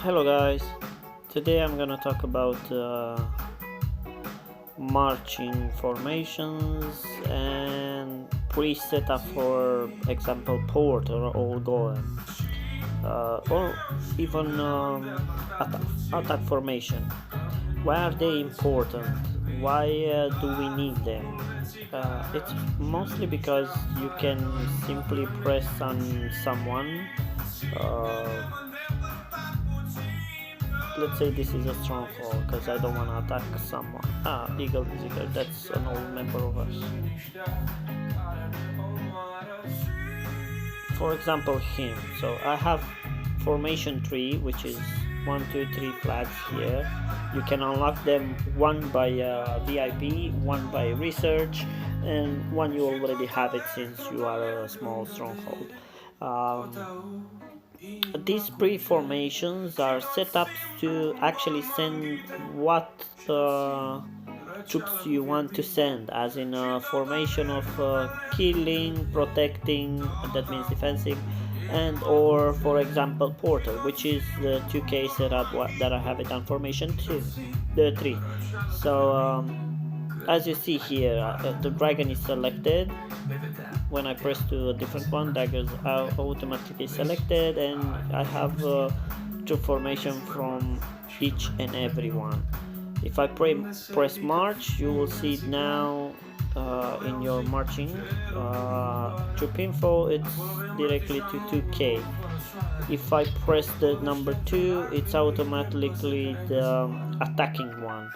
Hello guys, today I'm gonna talk about marching formations and pre-setup for example port or golem or even attack formation. Why are they important? Why do we need them? It's mostly because you can simply press on someone. uh, let's say this is a stronghold because I don't want to attack someone. Eagle is eagle, that's an old member of us. For example, him. So I have formation 3, which is 1, 2, 3 flags here. You can unlock them one by VIP, one by research, and one you already have it since you are a small stronghold. These pre-formations are set up to actually send what troops you want to send, as in a formation of killing, protecting, that means defensive, and or for example portal, which is the 2K setup that I have it on formation 2, the 3. So as you see here, the dragon is selected. When I press to a different one, daggers are automatically selected, and I have troop formation from each and every one. If I press march, you will see it now in your marching troop info. It's directly to 2K. If I press the number 2, it's automatically the attacking one,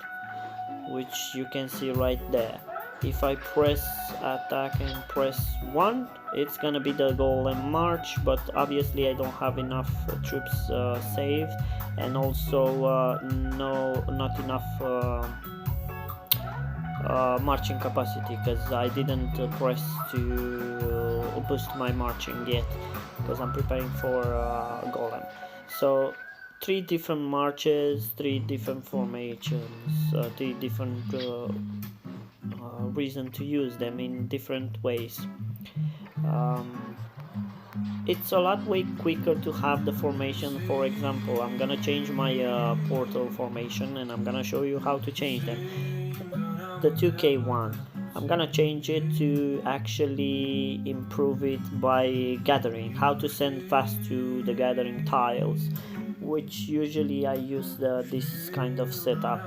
which you can see right there. If I press attack and press 1, it's gonna be the golem march, but obviously I don't have enough troops saved, and also not enough marching capacity, because I didn't press to boost my marching yet, because I'm preparing for golem. So 3 different marches, 3 different formations, 3 different reason to use them in different ways. It's a lot way quicker to have the formation. For example, I'm gonna change my portal formation, and I'm gonna show you how to change them. The 2K one, I'm gonna change it to actually improve it by gathering, how to send fast to the gathering tiles, which usually I use this kind of setup.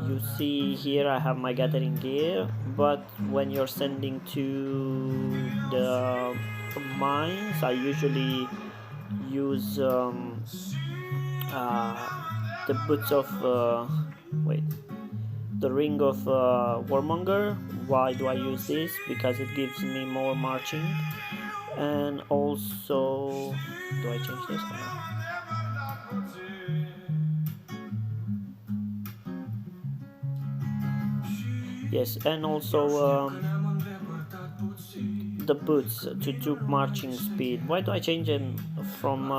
You see here I have my gathering gear, but when you're sending to the mines, I usually use the boots of the ring of warmonger. Why do I use this? Because it gives me more marching, and also, do I change this or not? Yes, and also the boots to do marching speed. Why do I change them from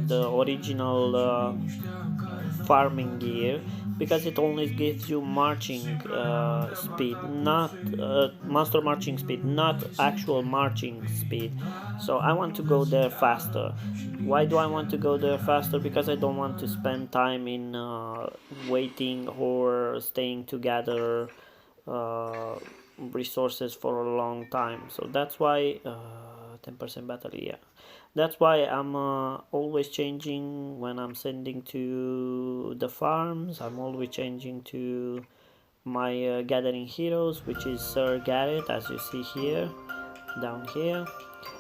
the original farming gear? Because it only gives you marching speed, not master marching speed, not actual marching speed. So I want to go there faster. Why do I want to go there faster? Because I don't want to spend time in waiting or staying together resources for a long time. So that's why 10% battery, yeah, that's why I'm always changing when I'm sending to the farms. I'm always changing to my gathering heroes, which is Sir Garrett, as you see here down here,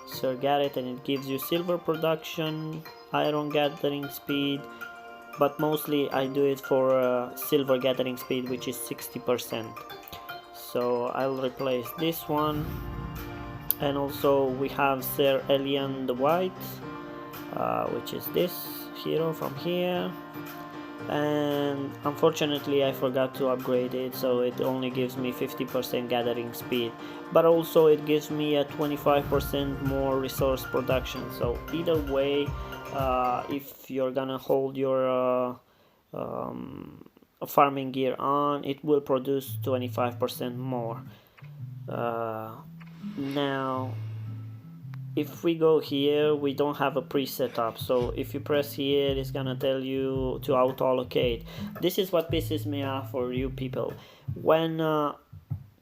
Sir Garrett, and it gives you silver production, iron gathering speed, but mostly I do it for silver gathering speed, which is 60%. So I'll replace this one. And also we have Sir Elian the White, which is this hero from here, and unfortunately I forgot to upgrade it, so it only gives me 50% gathering speed, but also it gives me a 25% more resource production. So either way, if you're gonna hold your farming gear on, it will produce 25% more. Now if we go here, we don't have a preset up, so if you press here, it's gonna tell you to auto allocate. This is what pisses me off for you people.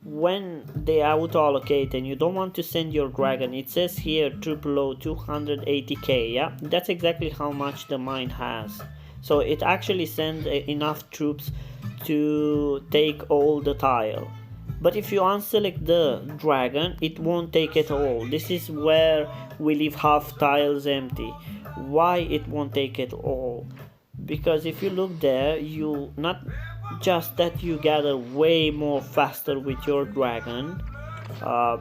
When they auto allocate and you don't want to send your dragon, it says here troop load 280k. Yeah, that's exactly how much the mine has. So it actually sends enough troops to take all the tile. But if you unselect the dragon, it won't take it all. This is where we leave half tiles empty. Why it won't take it all? Because if you look there, you not just that you gather way more faster with your dragon,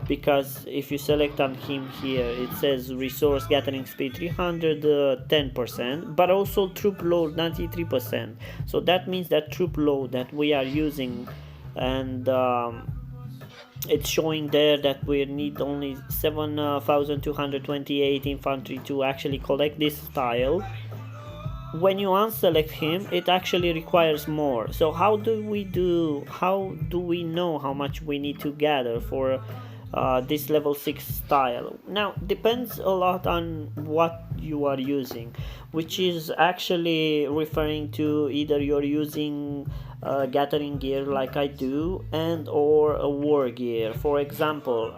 because if you select on him here, it says resource gathering speed 310%, but also troop load 93%. So that means that troop load that we are using, and it's showing there that we need only 7,228 infantry to actually collect this tile. When you unselect him, it actually requires more. So how do we know how much we need to gather for this level 6 tile? Now depends a lot on what you are using, which is actually referring to either you're using gathering gear like I do, and or a war gear. For example,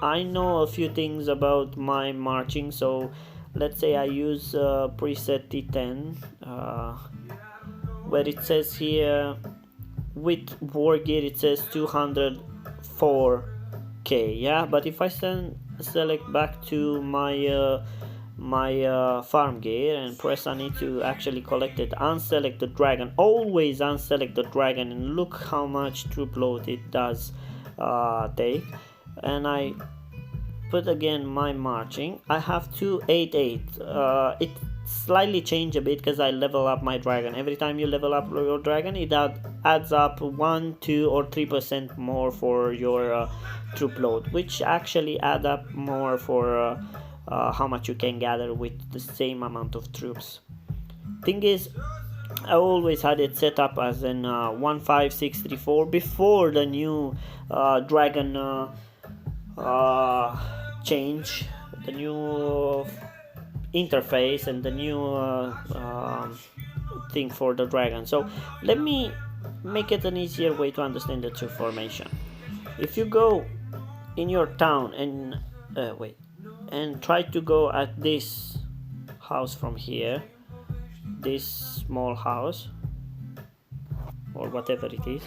I know a few things about my marching, so let's say I use preset T10, where it says here with war gear it says 204k. Yeah, but if I select back to my farm gear and press on it to actually collect it, unselect the dragon, always unselect the dragon, and look how much troop load it does take. And I put again my marching, I have 288. It slightly changed a bit because I level up my dragon. Every time you level up your dragon, it adds up 1, 2 or 3% more for your troop load, which actually add up more for how much you can gather with the same amount of troops. Thing is, I always had it set up as in 15634 before the new dragon change, the new interface and the new thing for the dragon. So let me make it an easier way to understand the troop formation. If you go in your town and and try to go at this house from here, this small house or whatever it is,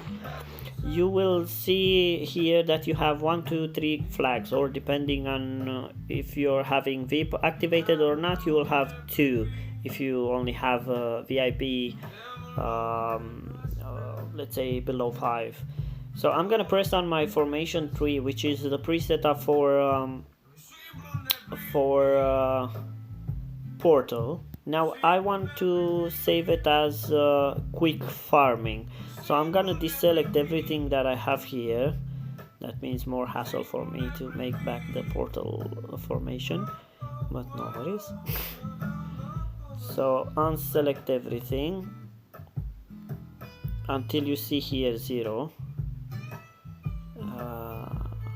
you will see here that you have 1, 2, 3 flags, or depending on if you're having VIP activated or not, you will have 2 if you only have VIP, let's say below 5. So I'm gonna press on my formation tree, which is the preset up for portal. Now I want to save it as quick farming, so I'm gonna deselect everything that I have here. That means more hassle for me to make back the portal formation, but no worries. So unselect everything until you see here 0.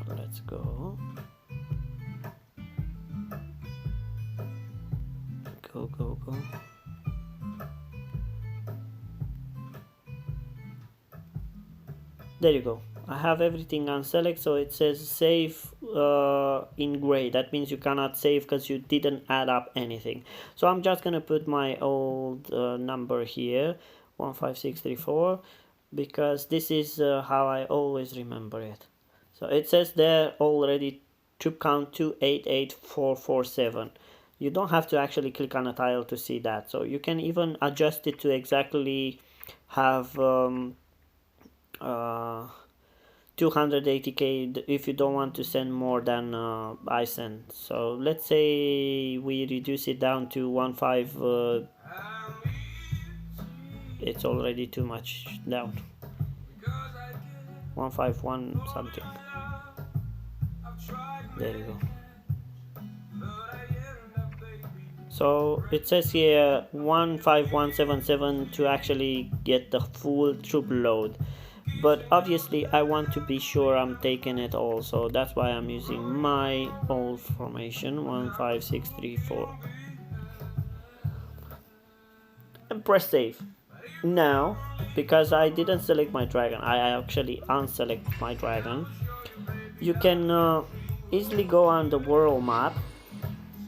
Let's go. Go. There you go. I have everything unselect, so it says save in gray. That means you cannot save because you didn't add up anything. So I'm just gonna put my old number here, 15634, because this is how I always remember it. So it says there already troop count 288447. You don't have to actually click on a tile to see that, so you can even adjust it to exactly have 280k if you don't want to send more than I send. So let's say we reduce it down to 15. It's already too much down. 151 something. There you go. So it says here 15177 to actually get the full troop load. but obviously I want to be sure I'm taking it all, so that's why I'm using my old formation 1 5 6 3 4 and press save. Now, because I didn't select my dragon, I actually unselect my dragon, you can easily go on the world map.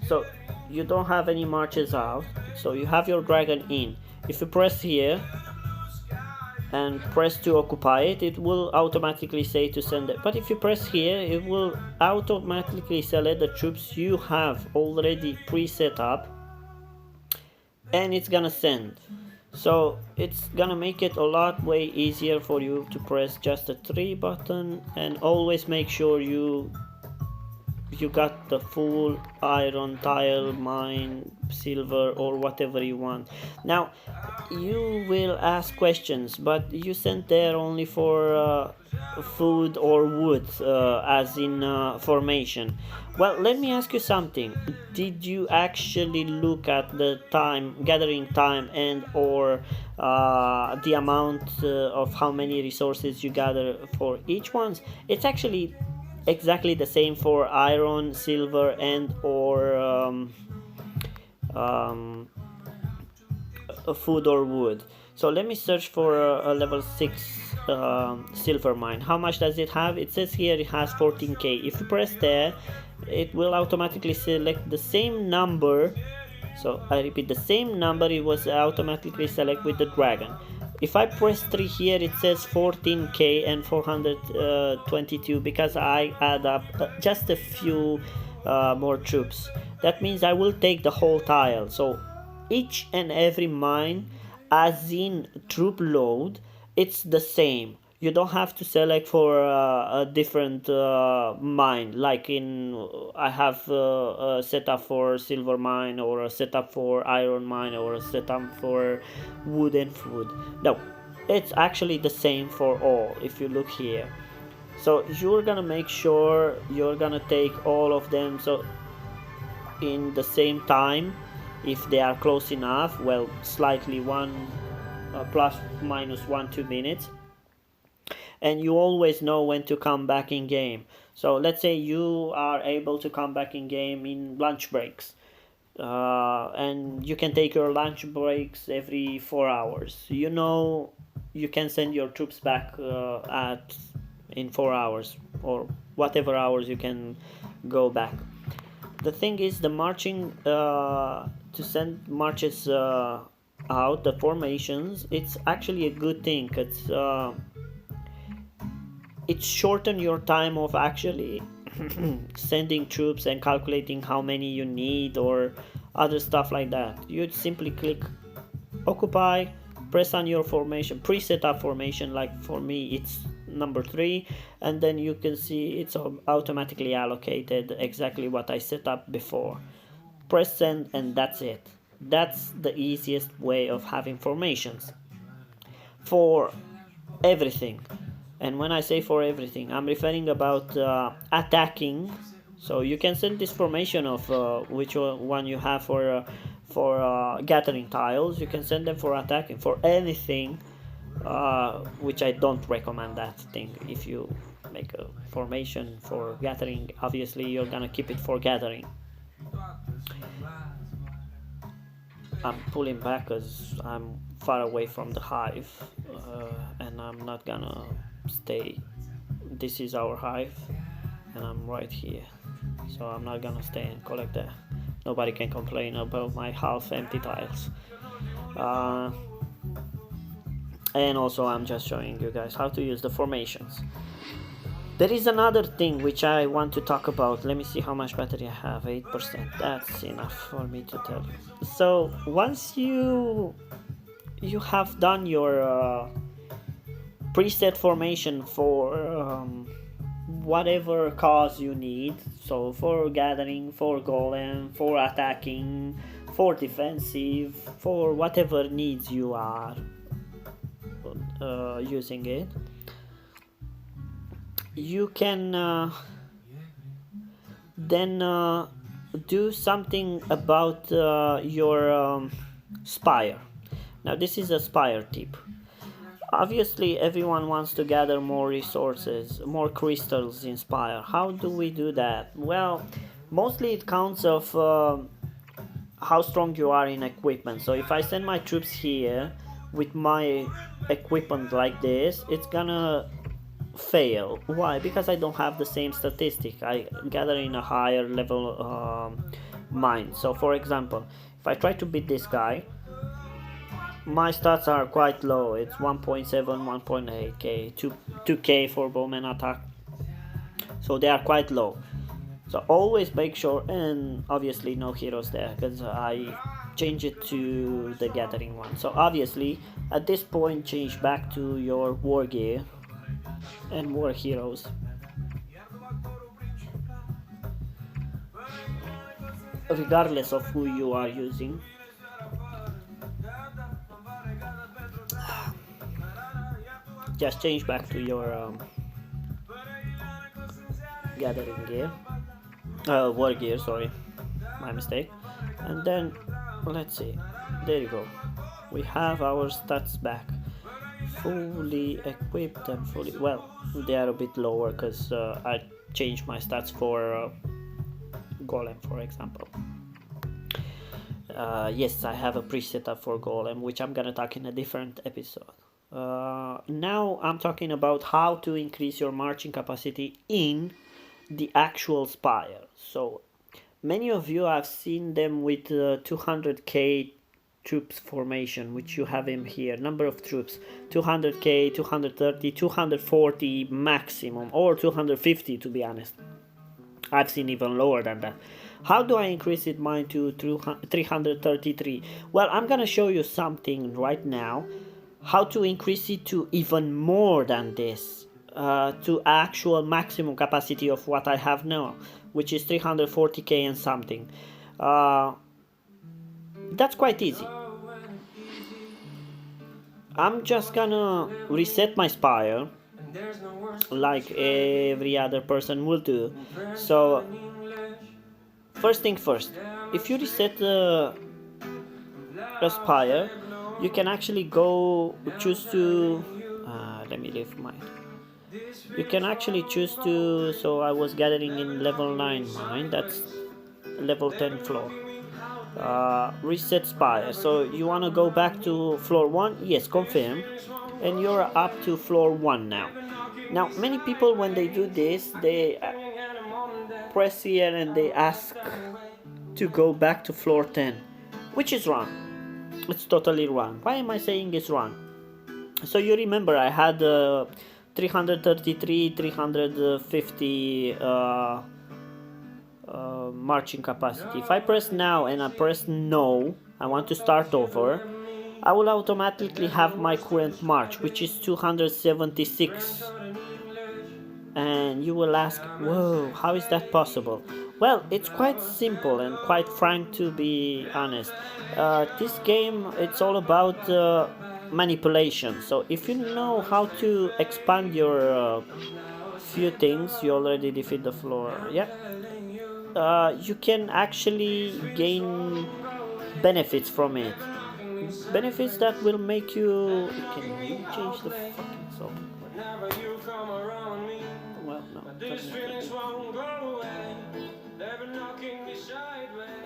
So you don't have any marches out, so you have your dragon in. If you press here and press to occupy it, it will automatically say to send it. But if you press here, it will automatically select the troops you have already pre-set up, and it's gonna send. So it's gonna make it a lot way easier for you to press just a 3 button, and always make sure you got the full iron tile, mine, silver, or whatever you want. Now you will ask questions, but you sent there only for food or wood, as in formation. Well, let me ask you something. Did you actually look at the time, gathering time, and or the amount of how many resources you gather for each one? It's actually exactly the same for iron, silver, and or food or wood. So let me search for a level 6 silver mine. How much does it have? It says here it has 14k. If you press there, it will automatically select the same number. So I repeat, the same number it was automatically select with the dragon. If I press 3 here, it says 14k and 422 because I add up just a few more troops. That means I will take the whole tile. So each and every mine, as in troop load, it's the same. You don't have to select for a different mine, like in I have a setup for silver mine, or a setup for iron mine, or a setup for wood and food. No, it's actually the same for all if you look here. So you're gonna make sure you're gonna take all of them, so in the same time, if they are close enough, well, slightly one plus minus 1-2 minutes, and you always know when to come back in game. So let's say you are able to come back in game in lunch breaks, and you can take your lunch breaks every 4 hours. You know, you can send your troops back in 4 hours, or whatever hours you can go back. The thing is, the marching to send marches out, the formations, it's actually a good thing. It's shorten your time of actually sending troops and calculating how many you need or other stuff like that. You'd simply click occupy, press on your formation, preset up formation, like for me it's number 3, and then you can see it's automatically allocated exactly what I set up before. Press send, and that's it. That's the easiest way of having formations for everything. And when I say for everything, I'm referring about attacking. So you can send this formation of which one you have for gathering tiles. You can send them for attacking, for anything, which I don't recommend that thing. If you make a formation for gathering, obviously you're gonna keep it for gathering. I'm pulling back because I'm far away from the hive, and I'm not gonna stay. This is our hive, and I'm right here, so I'm not gonna stay and collect that. Nobody can complain about my half empty tiles. And also I'm just showing you guys how to use the formations. There is another thing which I want to talk about. Let me see how much battery I have. 8%. That's enough for me to tell you. So once you have done your preset formation for whatever cause you need, so for gathering, for golem, for attacking, for defensive, for whatever needs you are using it, you can then do something about your spire. Now this is a spire tip. Obviously, everyone wants to gather more resources, more crystals in Spire. How do we do that? Well, mostly it counts of how strong you are in equipment. So if I send my troops here with my equipment like this, it's gonna fail. Why? Because I don't have the same statistic. I gather in a higher level mine. So for example, if I try to beat this guy, my stats are quite low. It's 1.7, 1.8k, 2k for bowman attack. So they are quite low. So always make sure, and obviously no heroes there because I change it to the gathering one. So obviously at this point change back to your war gear and war heroes. Regardless of who you are using. Just change back to your gathering gear. War gear, sorry. My mistake. And then let's see. There you go. We have our stats back. Fully equipped and fully, well, they are a bit lower because I changed my stats for golem, for example. Yes, I have a preset up for golem, which I'm gonna talk in a different episode. Now I'm talking about how to increase your marching capacity in the actual Spire. So many of you have seen them with 200k troops formation, which you have him here. Number of troops 200k, 230, 240 maximum, or 250 to be honest. I've seen even lower than that. How do I increase it mine to 333? Well, I'm gonna show you something right now. How to increase it to even more than this. To actual maximum capacity of what I have now, which is 340k and something. That's quite easy. I'm just gonna reset my Spire like every other person will do. So first thing first, if you reset the Spire, you can actually go choose to let me leave mine. You can actually choose to, so I was gathering in level 9 mine, that's level 10 floor. Reset Spire, so you want to go back to floor 1, yes, confirm, and you're up to floor 1 now. Now many people when they do this, they press here and they ask to go back to floor 10, which is wrong. It's totally wrong. Why am I saying it's wrong? So you remember I had 333, 350 marching capacity. If I press now and I press no, I want to start over, I will automatically have my current march, which is 276. And you will ask, whoa, how is that possible? Well, it's quite simple and quite frank, to be honest. This game, it's all about manipulation. So if you know how to expand your few things, you already defeat the floor. Yeah, you can actually gain benefits from it. Benefits that will make you. Can you change the fucking song? Well, no.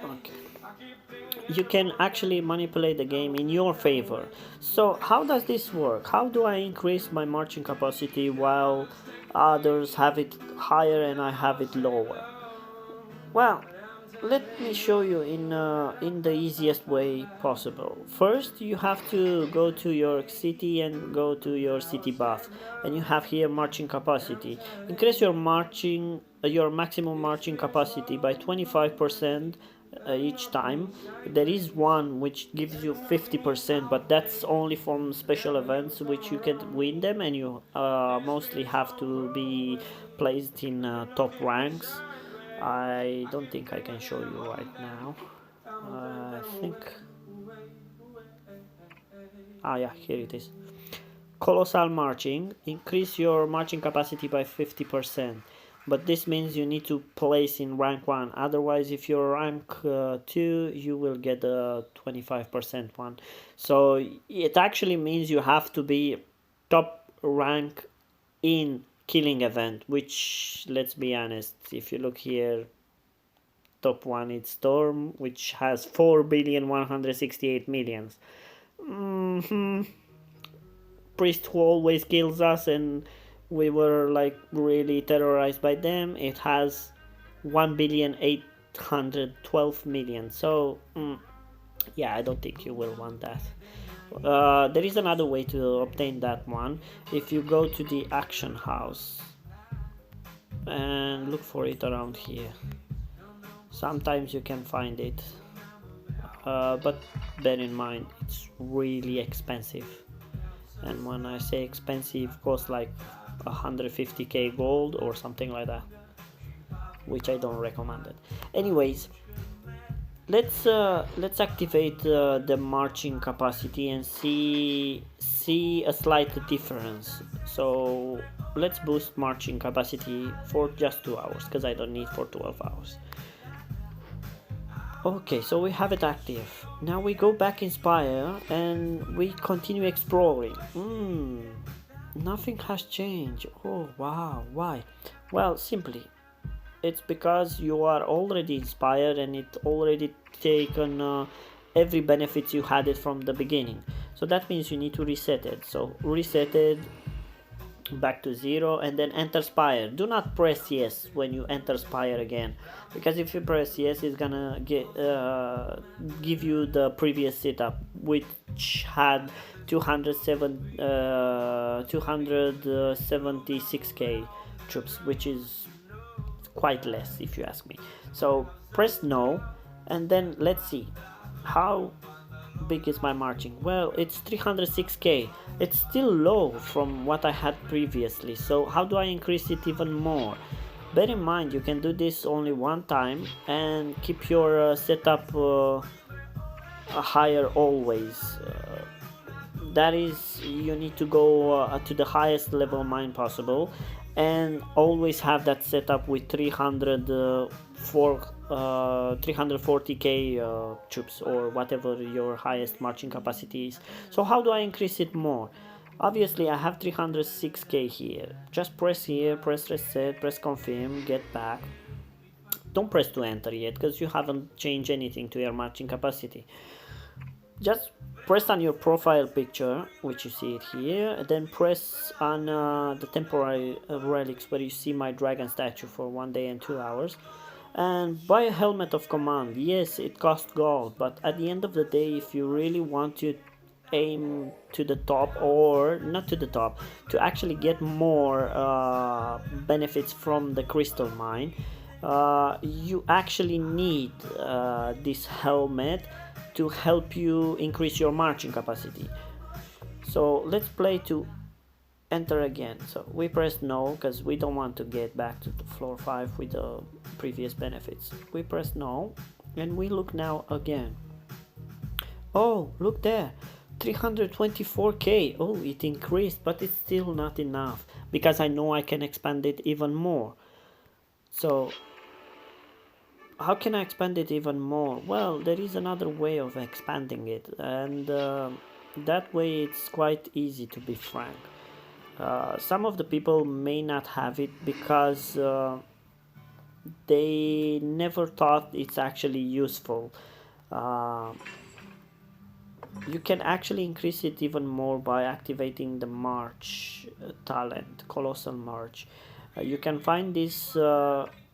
Okay. You can actually manipulate the game in your favor. So how does this work? How do I increase my marching capacity while others have it higher and I have it lower? Well, let me show you in the easiest way possible. First, you have to go to your city and go to your city buff, and you have here marching capacity. Increase your maximum marching capacity by 25% each time. There is one which gives you 50%, but that's only from special events which you can win them, and you mostly have to be placed in top ranks. I don't think I can show you right now. I think. Yeah, here it is. Colossal marching. Increase your marching capacity by 50%. But this means you need to place in rank 1. Otherwise, if you're rank 2, you will get a 25% one. So it actually means you have to be top rank in killing event, which, let's be honest, if you look here, top one is Storm, which has 4,168,000,000. Mm-hmm. Priest who always kills us, and we were like really terrorized by them. It has 1,812,000,000. So yeah, I don't think you will want that. There is another way to obtain that one. If you go to the action house and look for it around here, sometimes you can find it, but bear in mind it's really expensive. And when I say expensive, costs like 150k gold or something like that, which I don't recommend it. Anyways, let's activate the marching capacity and see a slight difference. So let's boost marching capacity for just 2 hours, because I don't need for 12 hours. Okay, so we have it active. Now we go back in Spire and we continue exploring. Nothing has changed. Oh wow, why? Well, simply it's because you are already inspired and it already taken every benefit you had it from the beginning. So that means you need to reset it. So reset it back to 0 and then enter Spire. Do not press yes when you enter Spire again, because if you press yes, it's gonna give you the previous setup, which had 276k troops, which is quite less if you ask me. So press no, and then let's see how big is my marching. Well, it's 306k. It's still low from what I had previously, so how do I increase it even more? Bear in mind you can do this only one time and keep your setup higher always. That is, you need to go to the highest level mine possible and always have that setup with 340k troops or whatever your highest marching capacity is. So how do I increase it more? Obviously I have 306k here. Just press here, press reset, press confirm, get back. Don't press to enter yet because you haven't changed anything to your marching capacity. Just press on your profile picture, which you see it here, then press on the temporary relics where you see my dragon statue for 1 day and 2 hours, and buy a helmet of command. Yes, it costs gold, but at the end of the day, if you really want to aim to the top, or not to the top, to actually get more benefits from the crystal mine, you actually need this helmet to help you increase your marching capacity. So let's play to enter again. So we press no because we don't want to get back to the floor 5 with the previous benefits. We press no and we look now again. Oh, look there, 324k. Oh, it increased, but it's still not enough because I know I can expand it even more. So how can I expand it even more? Well, there is another way of expanding it, and that way it's quite easy, to be frank. Some of the people may not have it because they never thought it's actually useful. You can actually increase it even more by activating the March talent, Colossal March. You can find this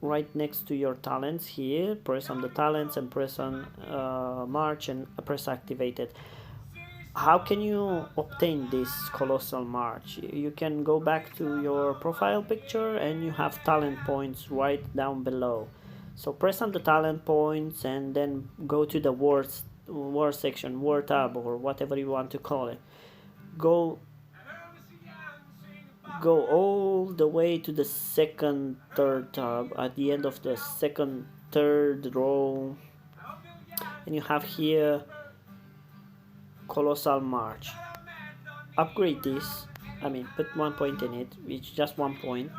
right next to your talents here. Press on the talents and press on March and press activated. How can you obtain this Colossal March? You can go back to your profile picture and you have talent points right down below. So press on the talent points and then go to the war section, war tab, or whatever you want to call it. Go all the way to the second, third tab at the end of the second, third row, and you have here Colossal March. Upgrade this. I mean, put 1 point in it. It's just 1 point.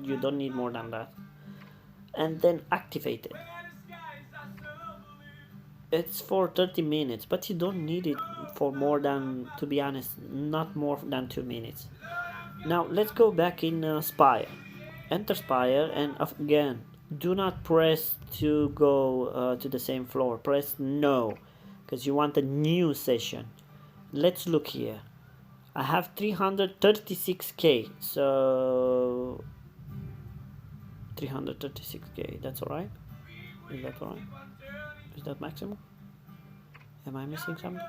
You don't need more than that. And then activate it. It's for 30 minutes, but you don't need it for more than, to be honest, not more than 2 minutes. Now let's go back in Spire. Enter Spire, and again, do not press to go to the same floor. Press no, because you want a new session. Let's look here. I have 336k, so 336k, that's alright? Is that alright? Is that maximum? Am I missing something?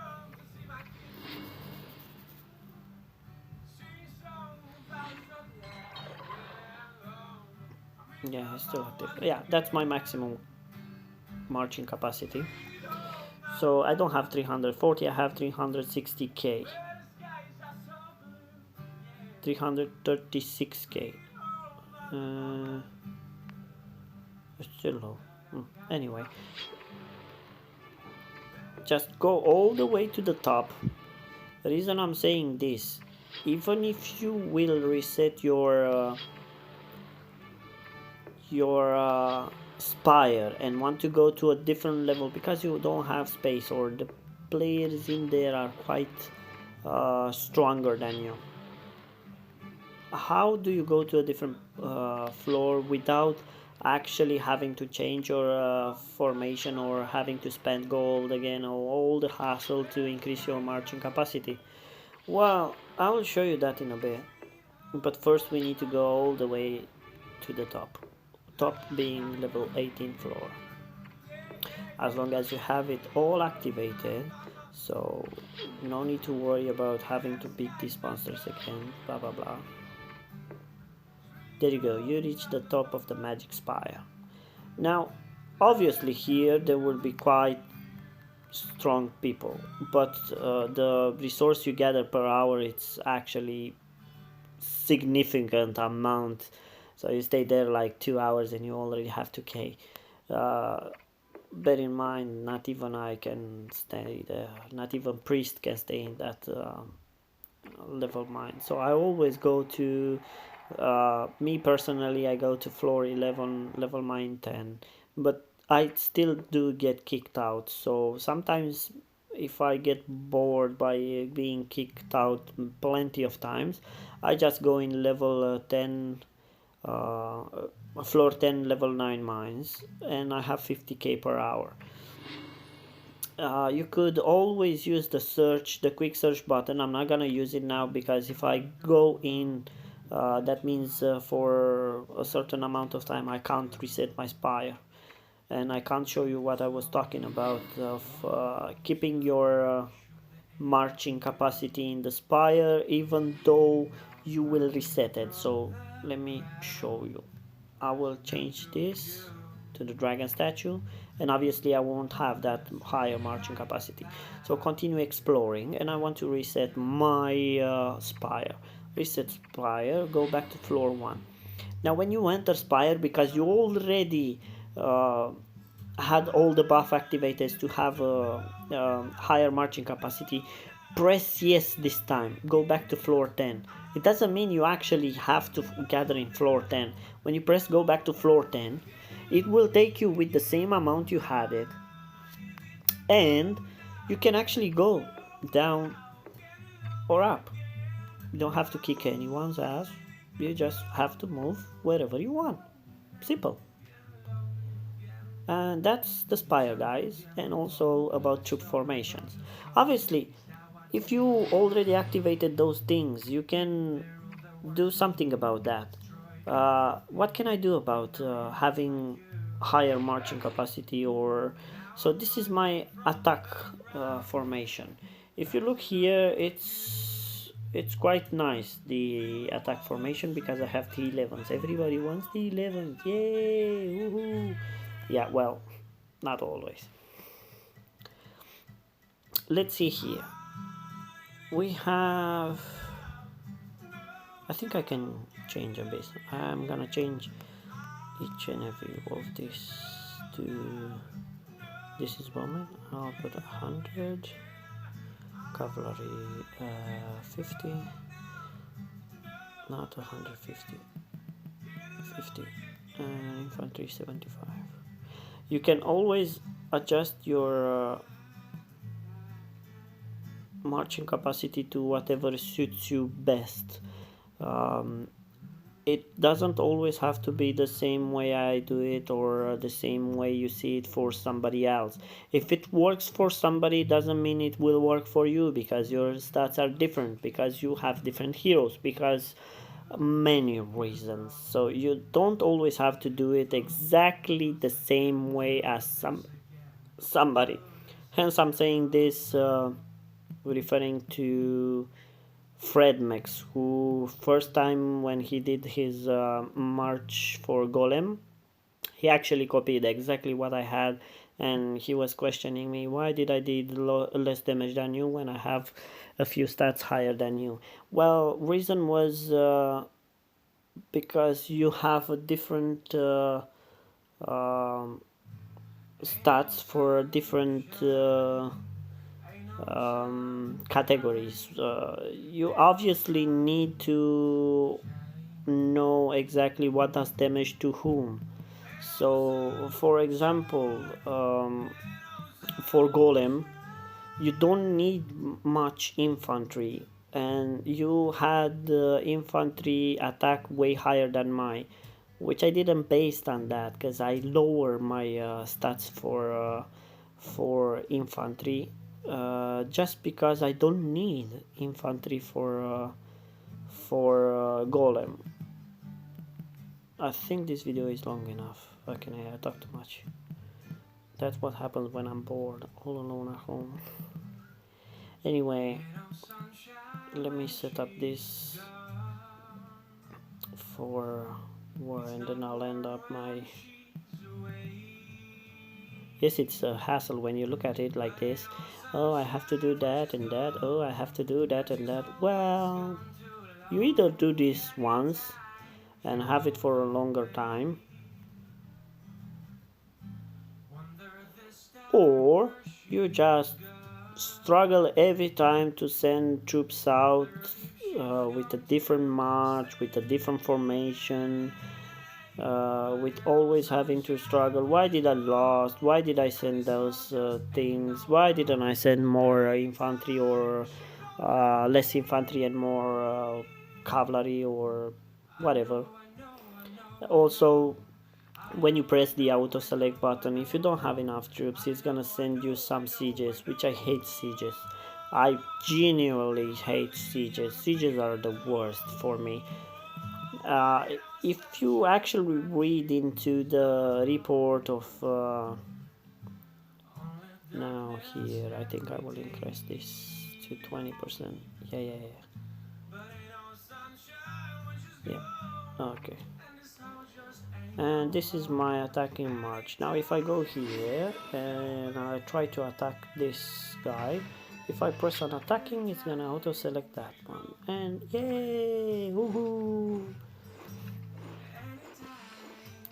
Yeah, I still active. Yeah, that's my maximum marching capacity. So I don't have 340, I have 360k. 336k. It's still low. Anyway, just go all the way to the top. The reason I'm saying this, even if you will reset your Spire and want to go to a different level because you don't have space or the players in there are quite stronger than you, how do you go to a different floor without actually having to change your formation or having to spend gold again or all the hassle to increase your marching capacity? Well, I will show you that in a bit, but first we need to go all the way to the top being level 18 floor, as long as you have it all activated, so no need to worry about having to beat these monsters again, blah blah blah. There you go, you reach the top of the magic spire. Now obviously here there will be quite strong people, but the resource you gather per hour, it's actually significant amount. So you stay there like 2 hours and you already have 2k. Bear in mind, not even I can stay there, not even priest can stay in that level mine. So I always go to me personally, I go to floor 11, level mine 10, but I still do get kicked out. So sometimes if I get bored by being kicked out plenty of times, I just go in level 10, floor 10, level 9 mines, and I have 50k per hour. You could always use the quick search button. I'm not gonna use it now because if I go in, that means for a certain amount of time I can't reset my spire, and I can't show you what I was talking about of keeping your marching capacity in the spire even though you will reset it. So let me show you. I will change this to the dragon statue, and obviously I won't have that higher marching capacity. So continue exploring, and I want to reset my spire. Reset spire, go back to floor 1. Now when you enter spire, because you already had all the buff activated to have a higher marching capacity, press yes this time. Go back to floor 10. It doesn't mean you actually have to gather in floor 10. When you press go back to floor 10, it will take you with the same amount you had it, and you can actually go down or up. You don't have to kick anyone's ass, you just have to move wherever you want. Simple. And that's the spire, guys, and also about troop formations. Obviously, if you already activated those things, you can do something about that. What can I do about having higher marching capacity? Or so this is my attack formation. If you look here, it's quite nice, the attack formation, because I have T11s. Everybody wants T11s, yay, woohoo! Yeah, well, not always. Let's see here. We have, I think I can change a bit. I'm gonna change each and every of this to, this is bowman, I'll put 100, cavalry 50, not 150, 50, and infantry 75. You can always adjust your marching capacity to whatever suits you best. um, it doesn't always have to be the same way I do it or the same way you see it for somebody else. If it works for somebody, doesn't mean it will work for you, because your stats are different, because you have different heroes, because many reasons. So you don't always have to do it exactly the same way as somebody. Hence, I'm saying this, referring to Fred Max, who first time when he did his march for Golem, he actually copied exactly what I had, and he was questioning me, why did I did less damage than you when I have a few stats higher than you? Well, reason was because you have a different um, stats for different categories. You obviously need to know exactly what does damage to whom. So, for example, for Golem, you don't need much infantry, and you had infantry attack way higher than mine, which I didn't base on that because I lower my stats for infantry, just because I don't need infantry for Golem. I think this video is long enough. Okay, I talk too much. That's what happens when I'm bored, all alone at home. Anyway, let me set up this for war, and then I'll end up my... Yes, it's a hassle when you look at it like this. Oh, I have to do that and that. Oh, I have to do that and that. Well, you either do this once and have it for a longer time, or you just struggle every time to send troops out with a different march, with a different formation, with always having to struggle. Why did I lost? Why did I send those things? Why didn't I send more infantry, or less infantry and more cavalry, or whatever? Also, when you press the auto select button, if you don't have enough troops, it's gonna send you some sieges, which I hate sieges. I genuinely hate sieges. Sieges are the worst for me. uh, if you actually read into the report of now here, I think I will increase this to 20%. Yeah, okay. And this is my attacking march. Now if I go here and I try to attack this guy, if I press on attacking, it's gonna auto select that one, and yay, woohoo,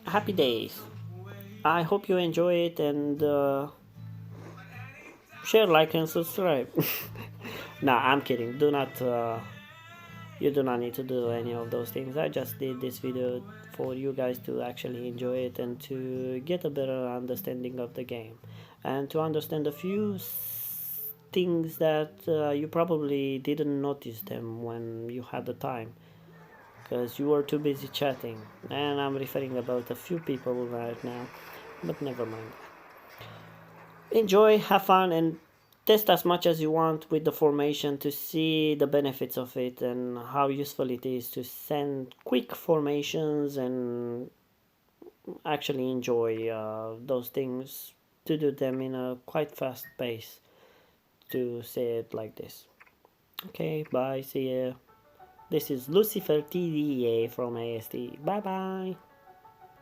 happy days. I hope you enjoy it, and share, like, and subscribe. Nah, I'm kidding. Do not you do not need to do any of those things. I just did this video for you guys to actually enjoy it and to get a better understanding of the game, and to understand a few things that you probably didn't notice them when you had the time, because you were too busy chatting. And I'm referring about a few people right now, but never mind. Enjoy, have fun, and test as much as you want with the formation to see the benefits of it and how useful it is to send quick formations and actually enjoy those things, to do them in a quite fast pace, to say it like this. Okay, bye, see ya. This is Lucifer TDA from AST. Bye bye.